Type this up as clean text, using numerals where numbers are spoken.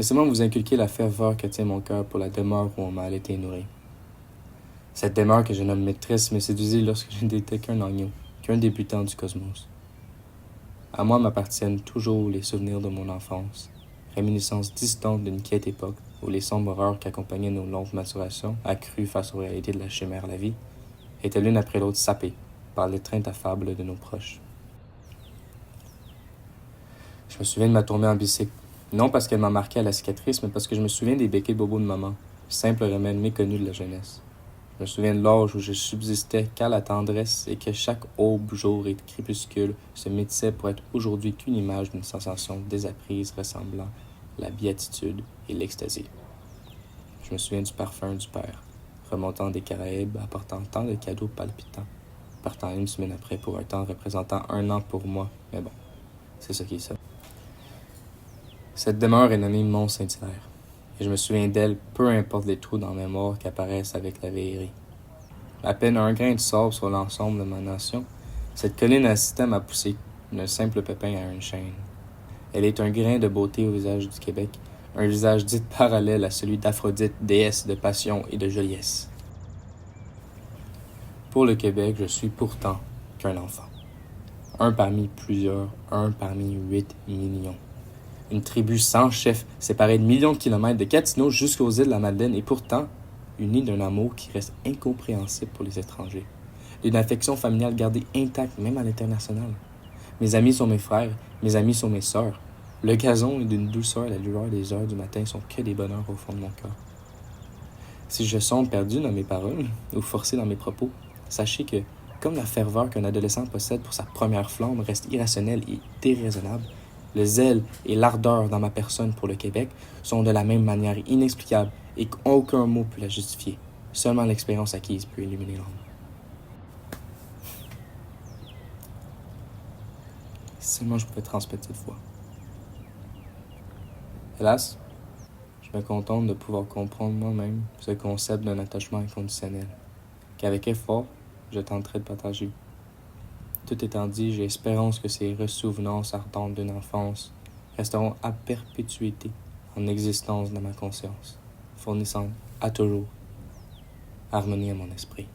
Laissez-moi vous inculquer la ferveur que tient mon cœur pour la demeure où on m'a allaité et nourri. Cette demeure que je nomme maîtresse me séduisit lorsque je n'étais qu'un agneau, qu'un débutant du cosmos. À moi m'appartiennent toujours les souvenirs de mon enfance, réminiscences distantes d'une quiète époque où les sombres horreurs qui accompagnaient nos longues maturations, accrues face aux réalités de la chimère la vie, étaient l'une après l'autre sapées par l'étreinte affable de nos proches. Je me souviens de ma tournée en bicycle, non parce qu'elle m'a marqué à la cicatrice, mais parce que je me souviens des béquilles bobos de maman, simple remède méconnu de la jeunesse. Je me souviens de l'âge où je subsistais qu'à la tendresse et que chaque aube, jour et crépuscule se métissait pour être aujourd'hui qu'une image d'une sensation désapprise ressemblant la béatitude et l'extasie. Je me souviens du parfum du père, remontant des Caraïbes, apportant tant de cadeaux palpitants, partant une semaine après pour un temps représentant 1 an pour moi, mais bon, c'est ça qui est ça. Cette demeure est nommée Mont-Saint-Hilaire, et je me souviens d'elle, peu importe les trous dans la mémoire qui apparaissent avec la vieillerie. À peine un grain de sable sur l'ensemble de ma nation, cette colline a un système à pousser d'un simple pépin à une chaîne. Elle est un grain de beauté au visage du Québec, un visage dit parallèle à celui d'Aphrodite, déesse de passion et de joliesse. Pour le Québec, je suis pourtant qu'un enfant. Un parmi plusieurs, un parmi 8 millions. Une tribu sans chef, séparée de millions de kilomètres de Gatineau jusqu'aux îles de la Madeleine et pourtant unie d'un amour qui reste incompréhensible pour les étrangers. D'une affection familiale gardée intacte même à l'international. Mes amis sont mes frères, mes amis sont mes sœurs. Le gazon est d'une douceur, la lueur des heures du matin sont que des bonheurs au fond de mon cœur. Si je sombre perdu dans mes paroles ou forcé dans mes propos, sachez que, comme la ferveur qu'un adolescent possède pour sa première flamme reste irrationnelle et déraisonnable, le zèle et l'ardeur dans ma personne pour le Québec sont de la même manière inexplicables et qu'aucun mot peut la justifier. Seulement l'expérience acquise peut illuminer l'âme. Si seulement je pouvais transmettre cette foi. Hélas, je me contente de pouvoir comprendre moi-même ce concept d'un attachement inconditionnel, qu'avec effort, je tenterai de partager. Tout étant dit, j'ai espérance que ces ressouvenances ardentes d'une enfance resteront à perpétuité en existence dans ma conscience, fournissant à toujours harmonie à mon esprit.